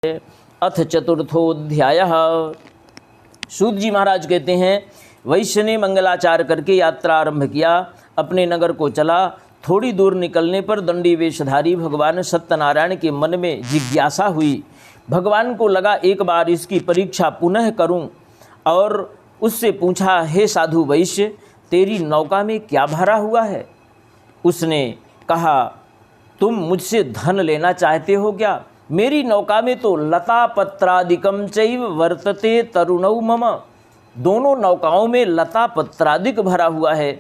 अथ चतुर्थोऽध्यायः। सूत जी महाराज कहते हैं, वैश्य ने मंगलाचार करके यात्रा आरंभ किया, अपने नगर को चला। थोड़ी दूर निकलने पर दंडी वेशधारी भगवान सत्यनारायण के मन में जिज्ञासा हुई। भगवान को लगा एक बार इसकी परीक्षा पुनः करूं, और उससे पूछा, हे साधु वैश्य, तेरी नौका में क्या भरा हुआ है? उसने कहा, तुम मुझसे धन लेना चाहते हो क्या? मेरी नौका में तो लता पत्रादिकम चैव वर्तते तरुणौ मम। दोनों नौकाओं में लता पत्रादिक भरा हुआ है।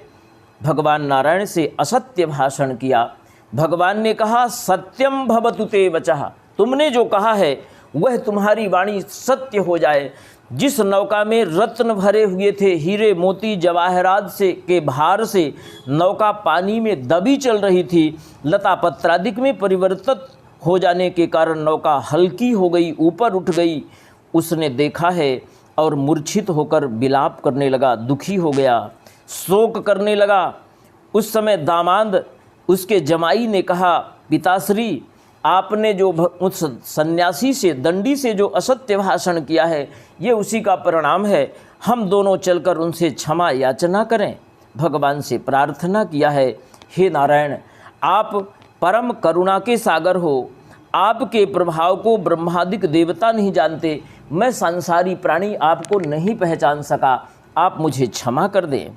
भगवान नारायण से असत्य भाषण किया। भगवान ने कहा, सत्यम भवतु ते वचः। तुमने जो कहा है वह तुम्हारी वाणी सत्य हो जाए। जिस नौका में रत्न भरे हुए थे, हीरे मोती जवाहरात से के भार से नौका पानी में दबी चल रही थी, लता पत्रादिक में परिवर्तित हो जाने के कारण नौका हल्की हो गई, ऊपर उठ गई। उसने देखा है और मूर्छित होकर विलाप करने लगा, दुखी हो गया, शोक करने लगा। उस समय दामाद उसके जमाई ने कहा, पिताश्री, आपने जो उस सन्यासी से, दंडी से जो असत्य भाषण किया है, ये उसी का परिणाम है। हम दोनों चलकर उनसे क्षमा याचना करें। भगवान से प्रार्थना किया है, हे नारायण, आप परम करुणा के सागर हो। आपके प्रभाव को ब्रह्मादिक देवता नहीं जानते। मैं सांसारी प्राणी आपको नहीं पहचान सका। आप मुझे क्षमा कर दें।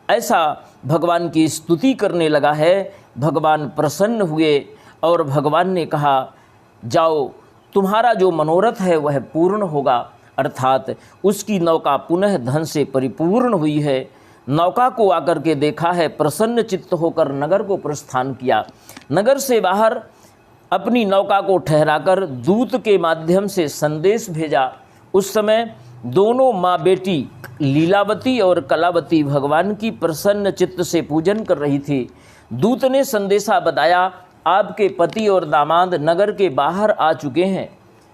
ऐसा भगवान की स्तुति करने लगा है। भगवान प्रसन्न हुए और भगवान ने कहा, जाओ, तुम्हारा जो मनोरथ है वह पूर्ण होगा। अर्थात उसकी नौका पुनः धन से परिपूर्ण हुई है। नौका को आकर के देखा है, प्रसन्न चित्त होकर नगर को प्रस्थान किया। नगर से बाहर अपनी नौका को ठहराकर दूत के माध्यम से संदेश भेजा। उस समय दोनों माँ बेटी लीलावती और कलावती भगवान की प्रसन्न चित्त से पूजन कर रही थी। दूत ने संदेशा बताया, आपके पति और दामाद नगर के बाहर आ चुके हैं।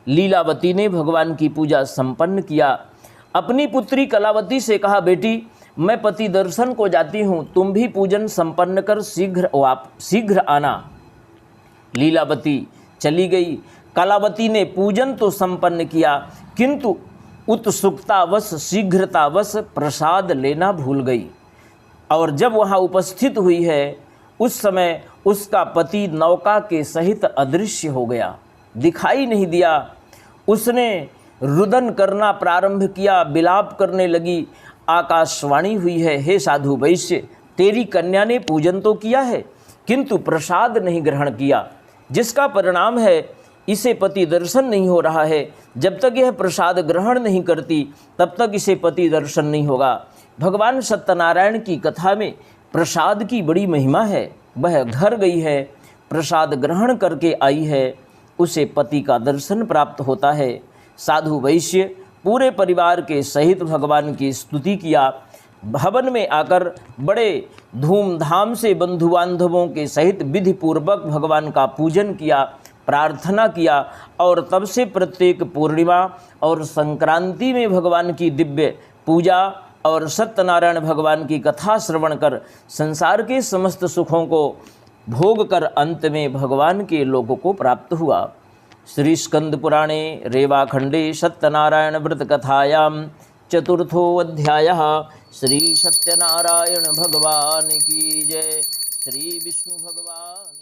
लीलावती ने भगवान की पूजा संपन्न किया। अपनी पुत्री कलावती से कहा, बेटी, मैं पति दर्शन को जाती हूँ, तुम भी पूजन संपन्न कर शीघ्र आना। लीलावती चली गई। कलावती ने पूजन तो संपन्न किया, किंतु उत्सुकतावश, शीघ्रतावश प्रसाद लेना भूल गई। और जब वहाँ उपस्थित हुई है, उस समय उसका पति नौका के सहित अदृश्य हो गया, दिखाई नहीं दिया। उसने रुदन करना प्रारंभ किया, विलाप करने लगी। आकाशवाणी हुई है, हे साधु वैश्य, तेरी कन्या ने पूजन तो किया है, किंतु प्रसाद नहीं ग्रहण किया, जिसका परिणाम है इसे पति दर्शन नहीं हो रहा है। जब तक यह प्रसाद ग्रहण नहीं करती, तब तक इसे पति दर्शन नहीं होगा। भगवान सत्यनारायण की कथा में प्रसाद की बड़ी महिमा है। वह घर गई है, प्रसाद ग्रहण करके आई है, उसे पति का दर्शन प्राप्त होता है। साधु वैश्य पूरे परिवार के सहित भगवान की स्तुति किया। भवन में आकर बड़े धूमधाम से बंधु बांधवों के सहित विधि पूर्वक भगवान का पूजन किया, प्रार्थना किया। और तब से प्रत्येक पूर्णिमा और संक्रांति में भगवान की दिव्य पूजा और सत्यनारायण भगवान की कथा श्रवण कर संसार के समस्त सुखों को भोग कर अंत में भगवान के लोक को प्राप्त हुआ। श्री स्कंद पुराणे रेवाखंडे सत्यनारायण व्रत कथायां चतुर्थोऽध्यायः। श्री सत्यनारायण भगवान की जय। श्री विष्णु भगवान